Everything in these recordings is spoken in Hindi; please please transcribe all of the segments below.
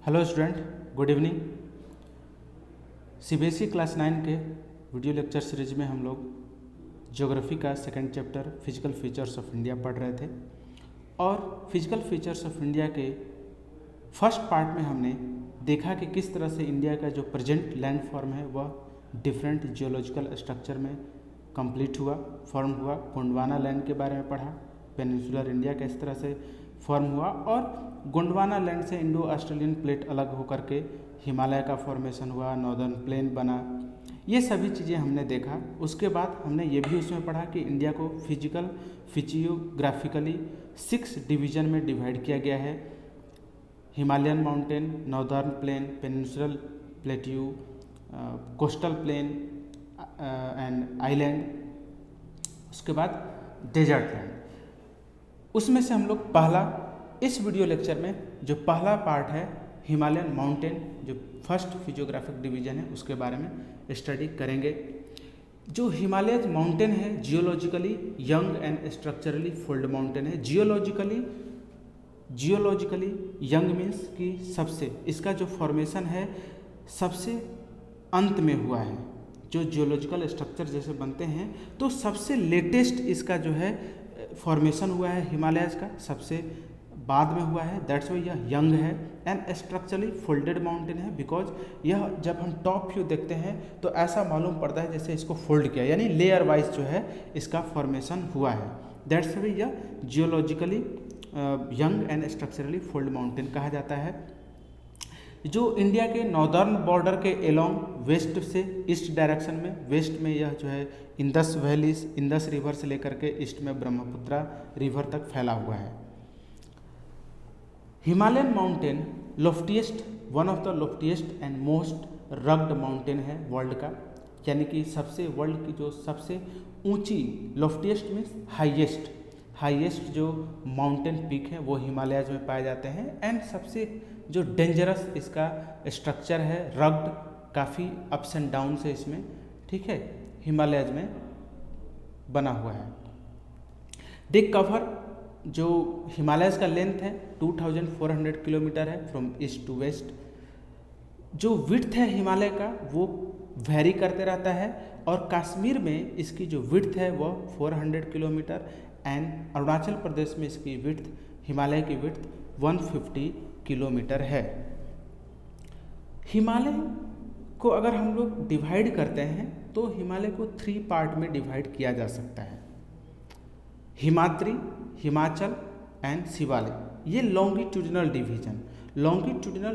Hello student, good evening. CBSE class 9 के वीडियो लेक्चर सीरीज में हम लोग ज्योग्राफी का second chapter physical features of India पढ़ रहे थे और फिजिकल फीचर्स ऑफ इंडिया के फर्स्ट पार्ट में हमने देखा कि किस तरह से इंडिया का जो प्रेजेंट लैंड फॉर्म है वह डिफरेंट जियोलॉजिकल स्ट्रक्चर में कंप्लीट हुआ, फॉर्म हुआ। गोंडवाना लैंड के बारे में पढ़ा, पेनिनसुलर इंडिया किस तरह से फॉर्म हुआ और गोंडवाना लैंड से इंडो ऑस्ट्रेलियन प्लेट अलग होकर के हिमालय का फॉर्मेशन हुआ, नॉर्दर्न प्लेन बना। ये सभी चीज़ें हमने देखा। उसके बाद हमने ये भी उसमें पढ़ा कि इंडिया को फिजियोग्राफिकली 6 डिवीज़न में डिवाइड किया गया है। Himalayan mountain, northern plain, peninsular plateau, coastal plain and island, उसके बाद डेजर्ट लैंड। उसमें से हम लोग पहला इस वीडियो लेक्चर में जो पहला पार्ट है हिमालयन माउंटेन, जो फर्स्ट फिजियोग्राफिक डिवीजन है, उसके बारे में स्टडी करेंगे। जो हिमालय माउंटेन है geologically young and structurally fold mountain है। जियोलॉजिकली यंग मीन्स कि सबसे इसका जो फॉर्मेशन है सबसे अंत में हुआ है। जो जियोलॉजिकल स्ट्रक्चर जैसे बनते हैं तो सबसे लेटेस्ट इसका जो है फॉर्मेशन हुआ है हिमालयस का, सबसे बाद में हुआ है। दैट्स वाई यह यंग है एंड स्ट्रक्चरली फोल्डेड माउंटेन है। बिकॉज यह जब हम टॉप व्यू देखते हैं तो ऐसा मालूम पड़ता है जैसे इसको फोल्ड किया, यानी लेयर वाइज जो है इसका फॉर्मेशन हुआ है। दैट्स वाई यह geologically young and structurally fold mountain कहा जाता है। जो इंडिया के नॉर्दर्न बॉर्डर के एलोंग वेस्ट से ईस्ट डायरेक्शन में, वेस्ट में यह जो है इंदस वैलीज, इंदस रिवर से लेकर के ईस्ट में ब्रह्मपुत्रा रिवर तक फैला हुआ है। Himalayan mountain loftiest, one of the loftiest and most rugged mountain है वर्ल्ड का, यानी कि सबसे वर्ल्ड की जो सबसे ऊंची, लोफ्टीएस्ट मीन्स हाईएस्ट जो माउंटेन पीक है वो हिमालयज में पाए जाते हैं। एंड सबसे जो डेंजरस इसका स्ट्रक्चर है, रग्ड, काफ़ी अप्स एंड डाउन से इसमें, ठीक है, हिमालयज में बना हुआ है। दे कवर, जो हिमालयस का लेंथ है 2400 किलोमीटर है फ्रॉम ईस्ट टू वेस्ट। जो विड्थ है हिमालय का वो वेरी करते रहता है और कश्मीर में इसकी जो विड्थ है वो 400 किलोमीटर एंड अरुणाचल प्रदेश में इसकी विड्थ, हिमालय की विड्थ 150 किलोमीटर है। हिमालय को अगर हम लोग डिवाइड करते हैं तो हिमालय को 3 पार्ट में डिवाइड किया जा सकता है। हिमाद्री, हिमाचल एंड शिवालिक, ये लॉन्गिट्यूडिनल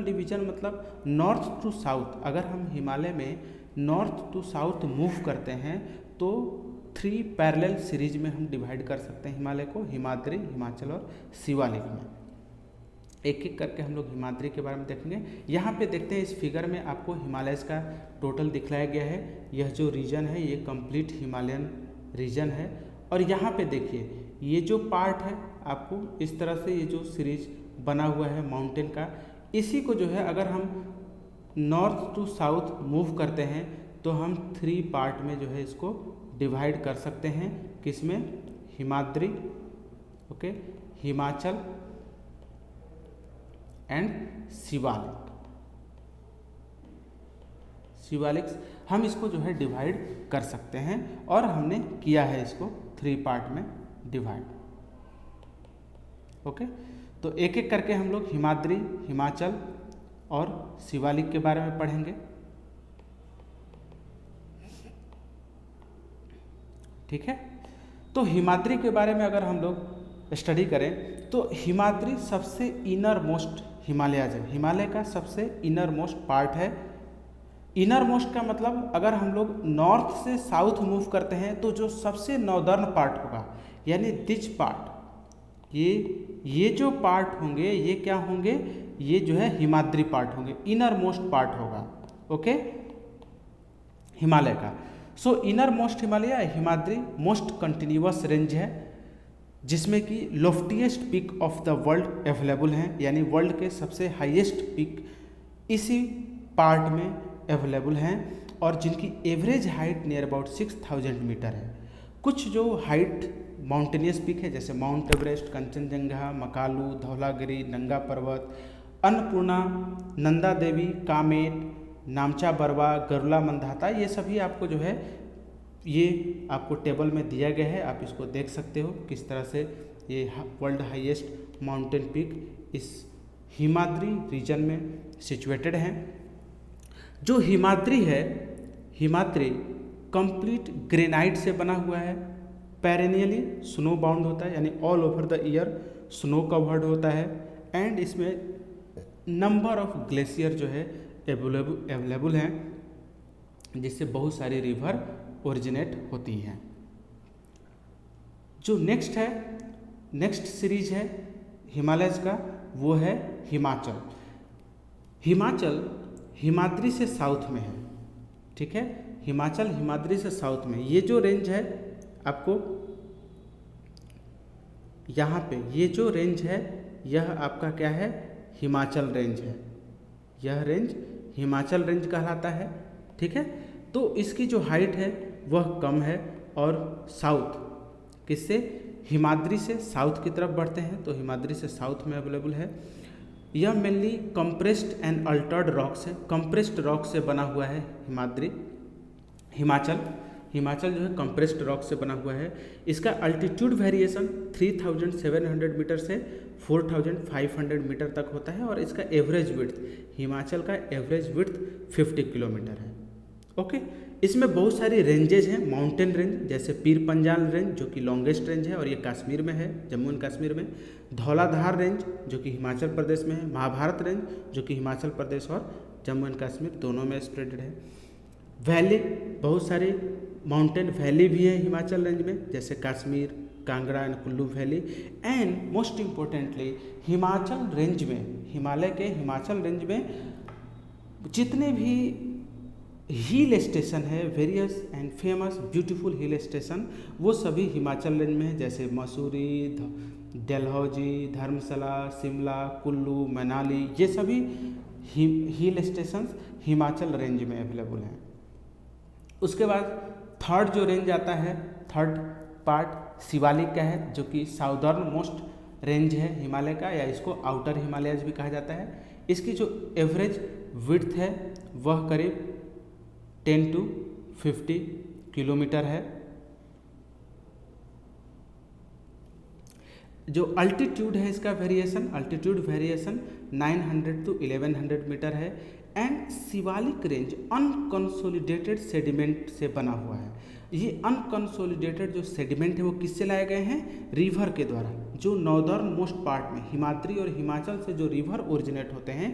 डिवीजन मतलब नॉर्थ टू साउथ। अगर हम हिमालय में नॉर्थ टू साउथ मूव करते हैं तो 3 पैरेलल सीरीज में हम डिवाइड कर सकते हैं हिमालय को, हिमाद्री, हिमाचल और शिवालिक में। एक एक करके हम लोग हिमाद्री के बारे में देखेंगे। यहाँ पे देखते हैं इस फिगर में आपको हिमालयस का टोटल दिखलाया गया है। यह जो रीजन है ये कंप्लीट हिमालयन रीजन है और यहाँ पे देखिए ये जो पार्ट है आपको इस तरह से ये जो सीरीज बना हुआ है माउंटेन का, इसी को जो है अगर हम नॉर्थ टू साउथ मूव करते हैं तो हम 3 पार्ट में जो है इसको डिवाइड कर सकते हैं। किसमें? हिमाद्री, ओके, हिमाचल एंड शिवालिक हम इसको जो है डिवाइड कर सकते हैं और हमने किया है इसको 3 पार्ट में डिवाइड। ओके, तो एक एक करके हम लोग हिमाद्री, हिमाचल और शिवालिक के बारे में पढ़ेंगे। ठीक है, तो हिमाद्री के बारे में अगर हम लोग स्टडी करें तो हिमाद्री सबसे इनर मोस्ट हिमालयज है। हिमालय का सबसे इनर मोस्ट पार्ट है। इनर मोस्ट का मतलब अगर हम लोग नॉर्थ से साउथ मूव करते हैं तो जो सबसे नॉर्दर्न पार्ट होगा, यानी दिच पार्ट, ये जो पार्ट होंगे ये क्या होंगे, ये जो है हिमाद्री पार्ट होंगे, इनर मोस्ट पार्ट होगा। ओके, हिमालय का। So inner most Himalaya Himadri most continuous range है जिसमें कि loftiest peak of the world available हैं, यानी वर्ल्ड के सबसे हाईएस्ट पीक इसी पार्ट में अवेलेबल हैं और जिनकी average height near about 6000 metre है। कुछ जो हाइट माउंटेनियस पीक है जैसे माउंट एवरेस्ट, कंचनजंगा, मकालू, धौलागिरी, नंगा पर्वत अन्नपूर्णा, नंदा देवी, कामेट, नामचा बरवा, गरुला मंदाता, ये सभी आपको जो है ये आपको टेबल में दिया गया है। आप इसको देख सकते हो किस तरह से ये वर्ल्ड हाईएस्ट माउंटेन पीक इस हिमाद्री रीजन में सिचुएटेड हैं। जो हिमाद्री है, हिमाद्री कंप्लीट ग्रेनाइट से बना हुआ है, पेरेनियली स्नो बाउंड होता है, यानी all over the year snow covered होता है, एंड इसमें नंबर ऑफ ग्लेशियर जो है अवेलेबल हैं, जिससे बहुत सारी रिवर ओरिजिनेट होती हैं। जो नेक्स्ट है, नेक्स्ट सीरीज है हिमालयस का, वो है हिमाचल। हिमाचल हिमाद्री से साउथ में है, ठीक है, हिमाचल हिमाद्री से साउथ में। ये जो रेंज है आपको यहाँ पे, ये जो रेंज है यह आपका क्या है, हिमाचल रेंज है। यह रेंज हिमाचल रेंज कहलाता है, ठीक है। तो इसकी जो हाइट है वह कम है, और साउथ किससे, हिमाद्री से साउथ की तरफ बढ़ते हैं, तो हिमाद्री से साउथ में अवेलेबल है। यह mainly compressed and Altered rock से, कंप्रेस्ड रॉक से बना हुआ है हिमाचल जो है कंप्रेस्ड रॉक से बना हुआ है। इसका अल्टीट्यूड वेरिएशन 3700 मीटर से 4500 मीटर तक होता है, और इसका एवरेज विड्थ, हिमाचल का एवरेज विड्थ 50 किलोमीटर है। ओके, इसमें बहुत सारी रेंजेज हैं, माउंटेन रेंज, जैसे पीर पंजाल रेंज जो कि लॉन्गेस्ट रेंज है और ये कश्मीर में है, जम्मू एंड कश्मीर में। धौलाधार रेंज जो कि हिमाचल प्रदेश में है। महाभारत रेंज जो कि हिमाचल प्रदेश और जम्मू एंड कश्मीर दोनों में स्प्रेडेड है। वैली, बहुत सारी माउंटेन वैली भी है हिमाचल रेंज में, जैसे Kashmir, Kangra and Kullu valley. And most importantly Himachal range में, हिमालय के हिमाचल रेंज में जितने भी हिल स्टेशन है, various and famous beautiful hill station, वो सभी हिमाचल रेंज में है, जैसे मसूरी, डलहौजी, धर्मशाला, शिमला, कुल्लू, मनाली, ये सभी हिल स्टेशन हिमाचल रेंज में अवेलेबल हैं। उसके बाद थर्ड जो रेंज आता है, थर्ड पार्ट शिवालिक का है, जो कि साउदर्न मोस्ट रेंज है हिमालय का, या इसको आउटर हिमालयज भी कहा जाता है। इसकी जो एवरेज विड्थ है वह करीब 10 to 50 किलोमीटर है। जो अल्टीट्यूड है इसका variation, altitude variation 900 to 1100 metre है। And Shivalik range unconsolidated sediment से बना हुआ है। ये अनकंसोलिडेटेड जो सेडिमेंट है वो किससे लाए गए हैं, रिवर के द्वारा। जो नॉर्दर्न मोस्ट पार्ट में हिमाद्री और हिमाचल से जो रिवर ओरिजिनेट होते हैं,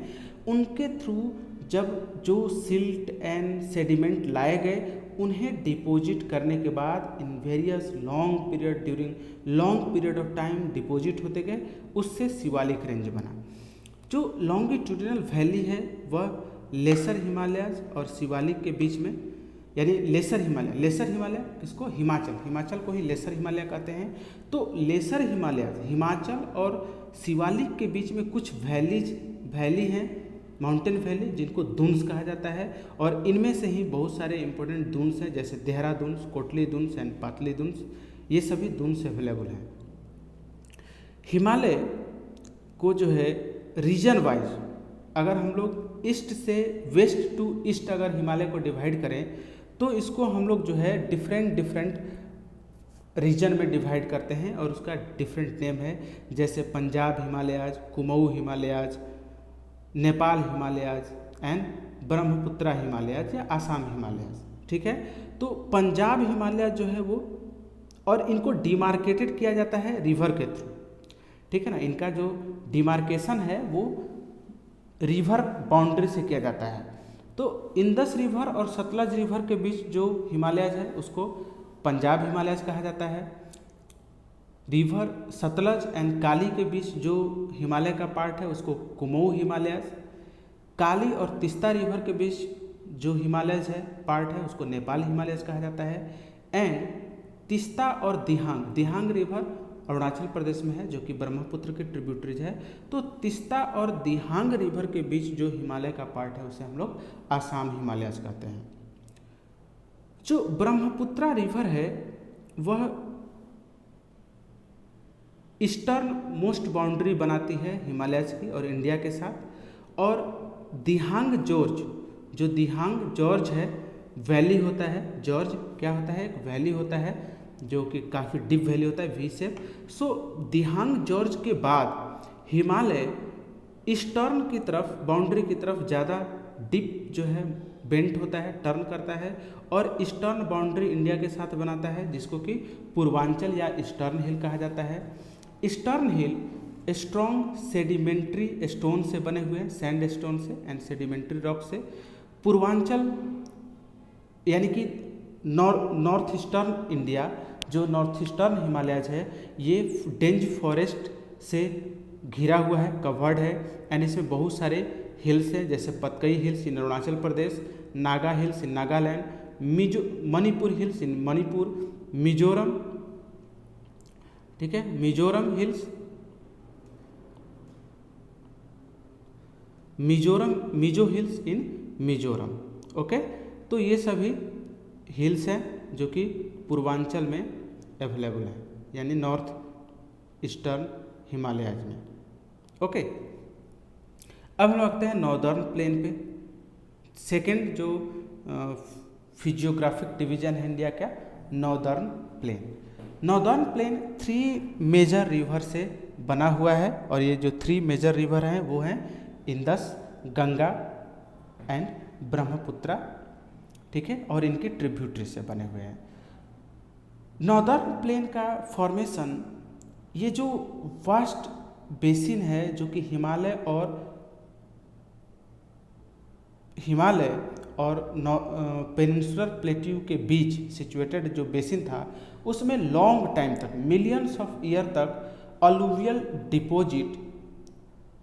उनके थ्रू जब जो सिल्ट एंड सेडिमेंट लाए गए, उन्हें डिपॉजिट करने के बाद in various long period, during long period of time deposit होते गए, उससे शिवालिक रेंज बना। जो लॉन्गिट्यूडिनल वैली है वह लेसर हिमालयज और शिवालिक के बीच में, यानी लेसर हिमालय किसको, हिमाचल को ही लेसर हिमालय कहते हैं। तो लेसर हिमालयज हिमाचल और शिवालिक के बीच में कुछ वैली हैं, माउंटेन वैली, जिनको दुन्स कहा जाता है, और इनमें से ही बहुत सारे इंपॉर्टेंट दुन्स हैं, जैसे देहरा दुन्स, कोटली दुन्स एंड पातली दुन्स, ये सभी दुन्स अवेलेबल हैं। हिमालय को जो है रीजन वाइज, अगर हम लोग ईस्ट से वेस्ट टू ईस्ट अगर हिमालय को डिवाइड करें, तो इसको हम लोग जो है डिफरेंट रीजन में डिवाइड करते हैं, और उसका डिफरेंट नेम है, जैसे पंजाब हिमालयाज, कुमाऊँ हिमालयाज, नेपाल हिमालयाज एंड ब्रह्मपुत्रा हिमालयाज या आसाम हिमालयाज, ठीक है। तो पंजाब हिमालय जो है वो, और इनको डिमार्केटेड किया जाता है रिवर के थ्रू, ठीक है ना। इनका जो डिमार्केशन है वो रिवर बाउंड्री से किया जाता है। तो इंदस रिवर और सतलज रिवर के बीच जो हिमालयाज है उसको पंजाब हिमालयाज कहा जाता है। रिवर सतलज एंड काली के बीच जो हिमालय का पार्ट है उसको कुमाऊँ हिमालयाज। काली और तिस्ता रिवर के बीच जो हिमालयज है पार्ट है उसको नेपाल हिमालयज कहा जाता है। एंड तिस्ता और दिहांग रिवर अरुणाचल प्रदेश में है, जो कि ब्रह्मपुत्र के ट्रिब्यूटरीज है। तो तिस्ता और दिहांग रिवर के बीच जो हिमालय का पार्ट है उसे हम लोग आसाम हिमालयज कहते हैं। जो ब्रह्मपुत्रा रिवर है वह ईस्टर्न मोस्ट बाउंड्री बनाती है हिमालयज की और इंडिया के साथ। और दिहांग जॉर्ज, जो दिहांग जॉर्ज है वैली होता है, जॉर्ज क्या होता है, एक वैली होता है जो कि काफ़ी डीप वैली होता है, वी शेप। सो दिहांग जॉर्ज के बाद हिमालय ईस्टर्न की तरफ, बाउंड्री की तरफ ज़्यादा डीप जो है बेंट होता है, टर्न करता है और ईस्टर्न बाउंड्री इंडिया के साथ बनाता है, जिसको कि पूर्वांचल या ईस्टर्न हिल कहा जाता है। ईस्टर्न हिल स्ट्रॉन्ग सेडिमेंट्री स्टोन से बने हुए हैं, सैंड स्टोन से एंड सेडिमेंट्री रॉक से। पूर्वांचल यानी कि नॉर्थ ईस्टर्न इंडिया, जो नॉर्थ ईस्टर्न हिमालयज है, ये डेंज फॉरेस्ट से घिरा हुआ है, कवर्ड है एंड इसमें बहुत सारे हिल्स हैं, जैसे पतकई हिल्स इन अरुणाचल प्रदेश, नागा हिल्स इन नागालैंड, मणिपुर हिल्स इन मणिपुर, मिजोरम, ठीक है, मिजोरम हिल्स, मिजो हिल्स इन मिजोरम। ओके, तो ये सभी हिल्स हैं जो कि पूर्वांचल में अवेलेबल है, यानी नॉर्थ ईस्टर्न हिमालयज में। ओके, अब हम आते हैं नॉर्दर्न प्लेन पे। सेकंड जो फिजियोग्राफिक डिवीजन है इंडिया का, northern plain. Northern plain 3 major river से बना हुआ है और ये जो 3 मेजर रिवर हैं वो हैं इंदस, गंगा एंड ब्रह्मपुत्रा, ठीक है, और इनकी ट्रिब्यूटरी से बने हुए हैं। नॉर्दर्न प्लेन का फॉर्मेशन, ये जो वास्ट बेसिन है जो कि हिमालय और पेनिनसुलर प्लेट्यू के बीच सिचुएटेड जो बेसिन था, उसमें लॉन्ग टाइम तक, मिलियंस ऑफ ईयर तक अलुवियल डिपॉजिट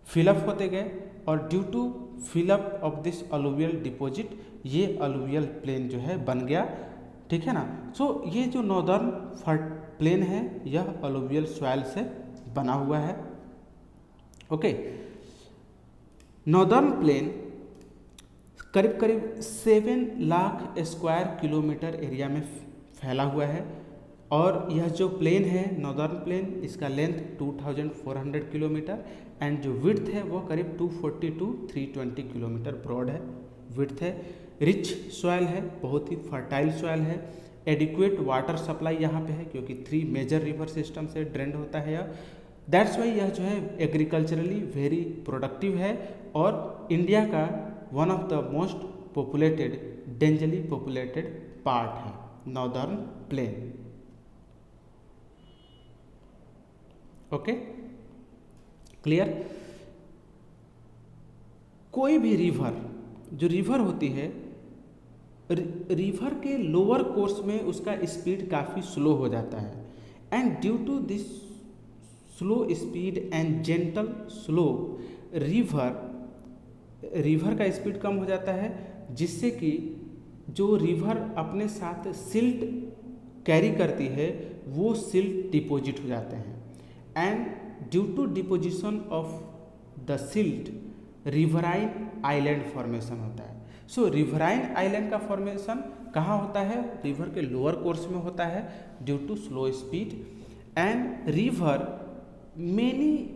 फिलअप होते गए और due to fill up of this alluvial deposit ये अलुवियल प्लेन जो है बन गया, ठीक है ना। सो ये जो नॉर्दर्न प्लेन है यह अलुवियल सॉइल से बना हुआ है। ओके, नॉर्दर्न प्लेन करीब करीब 7 लाख स्क्वायर किलोमीटर एरिया में फैला हुआ है और यह जो प्लेन है नॉर्दर्न प्लेन, इसका लेंथ 2400 किलोमीटर एंड जो विड्थ है वो करीब 240 to 320 किलोमीटर ब्रॉड है, विड्थ है। रिच सॉइल है, बहुत ही फर्टाइल सॉइल है। एडिक्वेट वाटर सप्लाई यहाँ पे है क्योंकि 3 मेजर रिवर सिस्टम से ड्रेंड होता है यह। दैट्स वाई यह जो है एग्रीकल्चरली वेरी प्रोडक्टिव है और इंडिया का one of the most populated, dangerously populated part है नॉर्दर्न प्लेन। Okay, clear. कोई भी रिवर, जो रिवर होती है, रिवर के लोअर कोर्स में उसका स्पीड काफ़ी स्लो हो जाता है and due to this slow speed and gentle slow river का स्पीड कम हो जाता है, जिससे कि जो रिवर अपने साथ सिल्ट कैरी करती है वो सिल्ट डिपॉजिट हो जाते हैं and due to deposition of the silt riverine island formation होता है। सो रिवराइन आइलैंड का फॉर्मेशन कहाँ होता है? रिवर के लोअर कोर्स में होता है due to slow speed and river many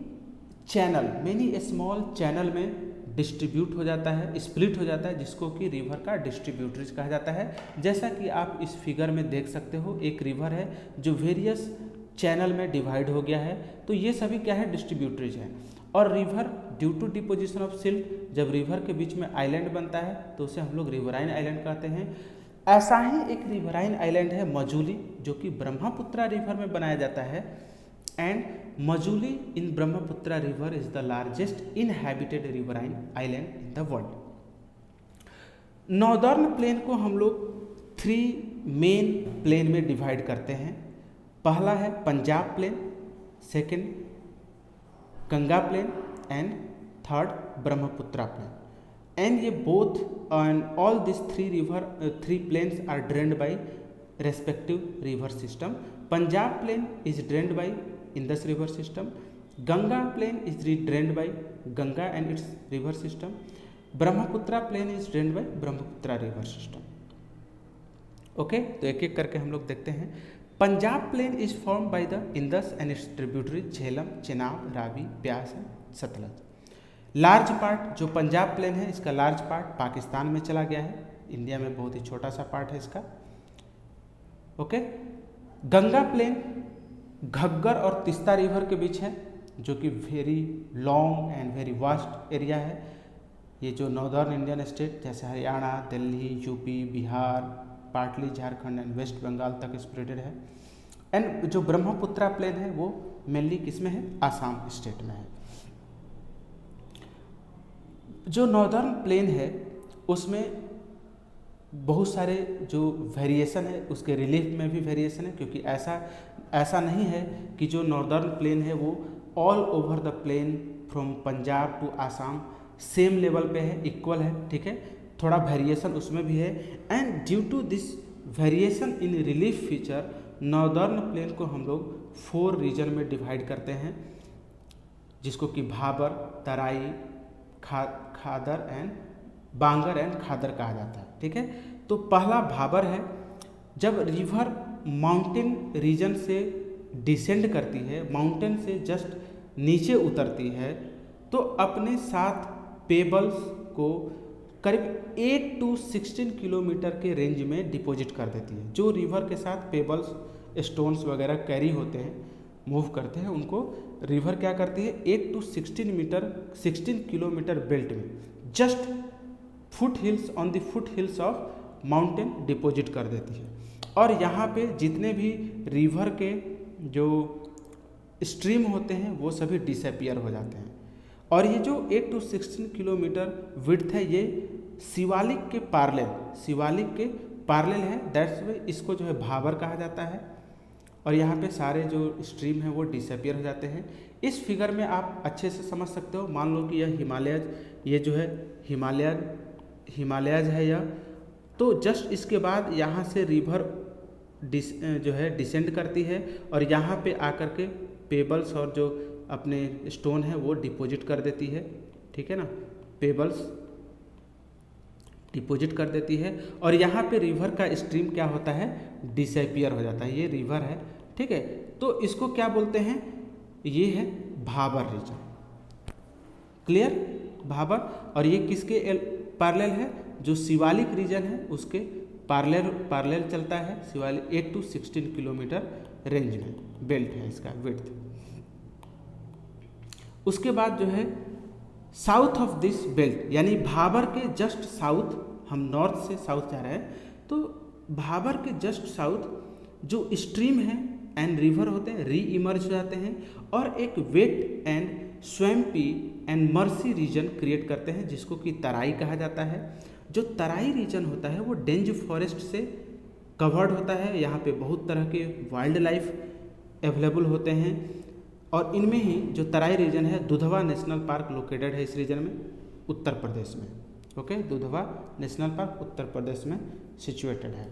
small channel में डिस्ट्रीब्यूट हो जाता है, स्प्लिट हो जाता है, जिसको कि रिवर का डिस्ट्रीब्यूटरीज कहा जाता है। जैसा कि आप इस फिगर में देख सकते हो, एक रिवर है जो वेरियस चैनल में डिवाइड हो गया है, तो ये सभी क्या है? डिस्ट्रीब्यूटरीज हैं। और river due to deposition of silt, जब रिवर के बीच में आइलैंड बनता है तो उसे हम लोग रिवराइन आइलैंड कहते हैं। ऐसा ही एक रिवराइन आइलैंड है मजूली, जो कि ब्रह्मपुत्रा रिवर में बनाया जाता है and Majuli in Brahmaputra river is the largest inhabited riverine island in the world. Northern plain को हम लोग 3 मेन प्लेन में डिवाइड करते हैं। पहला है Punjab plain, second Ganga plain and third Brahmaputra plain. And ये both and all this 3 plains are drained by respective river system. Punjab plain is drained by Indus river system, Ganga plain is drained by Ganga and its river system, Brahmaputra plain is drained by Brahmaputra river system. Okay, तो एक एक करके हम लोग देखते हैं। Punjab plain is form by the Indus and it's tributary Jhelum, Chenab, Ravi, Beas and Sutlej. Large part जो पंजाब प्लेन है इसका लार्ज पार्ट पाकिस्तान में चला गया है, इंडिया में बहुत ही छोटा सा पार्ट है इसका। ओके, गंगा प्लेन घग्गर और तिस्ता रिवर के बीच है, जो कि very long and very vast area है। ये जो नॉर्दर्न इंडियन स्टेट जैसे Haryana, Delhi, UP, Bihar, partly Jharkhand and West Bengal तक स्प्रेडेड है। एंड जो ब्रह्मपुत्रा प्लेन है वो मेनली किस में है, आसाम स्टेट में है। जो नॉर्दर्न प्लेन है उसमें बहुत सारे जो वेरिएशन है, उसके रिलीफ में भी वेरिएशन है, क्योंकि ऐसा नहीं है कि जो नॉर्दर्न प्लेन है वो all over the plain from Punjab to Assam same level पे है, इक्वल है, ठीक है, थोड़ा वेरिएशन उसमें भी है। And due to this variation in relief feature northern plain को हम लोग 4 रीजन में डिवाइड करते हैं, जिसको कि भाबर, तराई, खादर एंड बांगर एंड खादर कहा जाता है, ठीक है। तो पहला भाबर है, जब रिवर माउंटेन रीजन से डिसेंड करती है, माउंटेन से जस्ट नीचे उतरती है, तो अपने साथ पेबल्स को करीब 8 to 16 किलोमीटर के रेंज में डिपॉजिट कर देती है। जो रिवर के साथ पेबल्स, स्टोन्स वगैरह कैरी होते हैं, मूव करते हैं, उनको रिवर क्या करती है 8 to 16 किलोमीटर बेल्ट में just foot hills on the foot hills of mountain deposit कर देती है। और यहाँ पे जितने भी रिवर के जो स्ट्रीम होते हैं वो सभी डिसअपियर हो जाते हैं। और ये जो 8 to 16 किलोमीटर विड्थ है ये शिवालिक के पैरेलल है, दैट्स वे इसको जो है भाबर कहा जाता है। और यहाँ पे सारे जो स्ट्रीम हैं वो डिसअपियर हो जाते हैं। इस फिगर में आप अच्छे से समझ सकते हो, मान लो कि यह हिमालयज, ये जो है हिमालयज है यह, तो जस्ट इसके बाद यहाँ से रिवर जो है डिसेंड करती है और यहाँ पे आकर के पेबल्स और जो अपने स्टोन है वो डिपॉजिट कर देती है, ठीक है ना, पेबल्स डिपॉजिट कर देती है। और यहाँ पे रिवर का स्ट्रीम क्या होता है, डिसअपियर हो जाता है। ये रिवर है, ठीक है, तो इसको क्या बोलते हैं, ये है भाबर रीजन। क्लियर, भाबर। और ये किसके पैरेलल है, जो शिवालिक रीजन है उसके पैरेलल चलता है। शिवालिक 8 to 16 किलोमीटर रेंज में बेल्ट है इसका विड्थ। उसके बाद जो है साउथ ऑफ दिस बेल्ट, यानी भाबर के जस्ट साउथ, हम नॉर्थ से साउथ जा रहे हैं, तो भाबर के जस्ट साउथ जो स्ट्रीम है एंड रिवर होते हैं री इमर्ज हो जाते हैं और एक wet and swampy and marshy region create करते हैं, जिसको कि तराई कहा जाता है। जो तराई रीजन होता है वो डेंज फॉरेस्ट से कवर्ड होता है। यहाँ पे बहुत तरह के वाइल्ड लाइफ अवेलेबल होते हैं और इनमें ही जो तराई रीजन है, दुधवा नेशनल पार्क लोकेटेड है इस रीजन में, उत्तर प्रदेश में। Okay, Dudhwa national park Uttar Pradesh में सिचुएटेड है।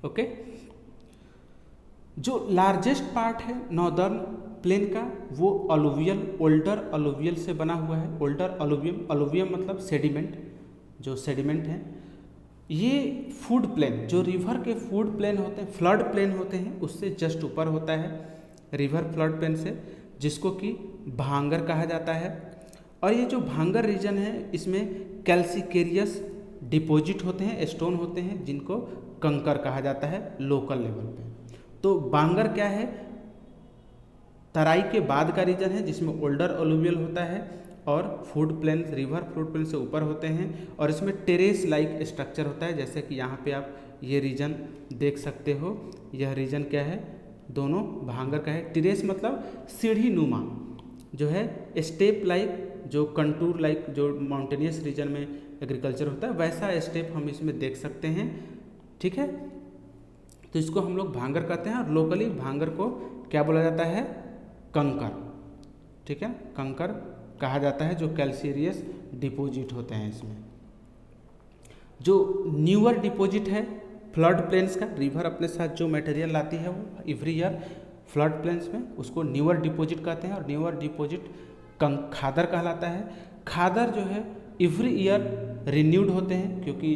ओके, जो लार्जेस्ट पार्ट है नॉर्दर्न प्लेन का वो ओल्डर अलुवियल से बना हुआ है। ओल्डर अलुवियम मतलब सेडिमेंट, जो सेडिमेंट है। ये फूड प्लेन, जो रिवर के फूड प्लेन होते हैं, फ्लड प्लेन होते हैं, उससे जस्ट ऊपर होता है रिवर फ्लड प्लेन से, जिसको कि भांगर कहा जाता है। और ये जो भांगर रीजन है इसमें कैल्सिकेरियस डिपॉजिट होते हैं, स्टोन होते हैं, जिनको कंकर कहा जाता है लोकल लेवल पे। तो बांगर क्या है, तराई के बाद का रीजन है जिसमें ओल्डर अलुवियल होता है और flood plain, river flood plain से ऊपर होते हैं और इसमें टेरेस लाइक स्ट्रक्चर होता है। जैसे कि यहाँ पे आप ये रीजन देख सकते हो, यह रीजन क्या है, दोनों भांगर का है। टेरेस मतलब सीढ़ी नुमा, जो है स्टेप लाइक, जो कंटूर लाइक, जो माउंटेनियस रीजन में एग्रीकल्चर होता है वैसा स्टेप हम इसमें देख सकते हैं, ठीक है। तो इसको हम लोग भांगर कहते हैं और लोकली भांगर को क्या बोला जाता है, कंकर, ठीक है, कंकर कहा जाता है, जो कैल्सियरियस डिपॉजिट होते हैं इसमें। जो न्यूअर डिपॉजिट है फ्लड प्लेन्स का, रिवर अपने साथ जो मटेरियल लाती है वो एवरी ईयर फ्लड प्लेन्स में, उसको न्यूअर डिपॉजिट कहते हैं। और न्यूअर डिपॉजिट खादर कहलाता है। खादर जो है एवरी ईयर रिन्यूड होते हैं, क्योंकि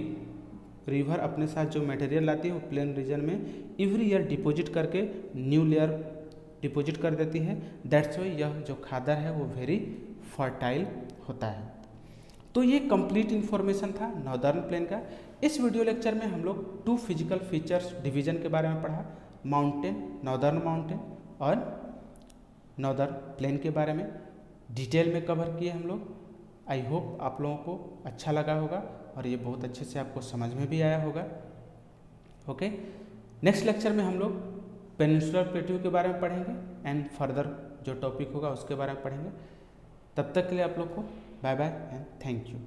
रिवर अपने साथ जो मटेरियल लाती है वो प्लेन रीजन में एवरी ईयर डिपॉजिट करके न्यू लेयर डिपॉजिट कर देती है। दैट्स वाई यह जो खादर है वो वेरी फर्टाइल होता है। तो ये कंप्लीट इन्फॉर्मेशन था नॉर्दर्न प्लेन का। इस वीडियो लेक्चर में हम लोग 2 फिजिकल फीचर्स डिवीजन के बारे में पढ़ा, माउंटेन, नॉर्दर्न माउंटेन और नॉर्दर्न प्लेन के बारे में डिटेल में कवर किए हम लोग। आई होप आप लोगों को अच्छा लगा होगा और ये बहुत अच्छे से आपको समझ में भी आया होगा। ओके, नेक्स्ट लेक्चर में हम लोग पेनिनसुलर प्लेट्यू के बारे में पढ़ेंगे एंड फर्दर जो टॉपिक होगा उसके बारे में पढ़ेंगे। तब तक के लिए आप लोग को bye bye and thank you.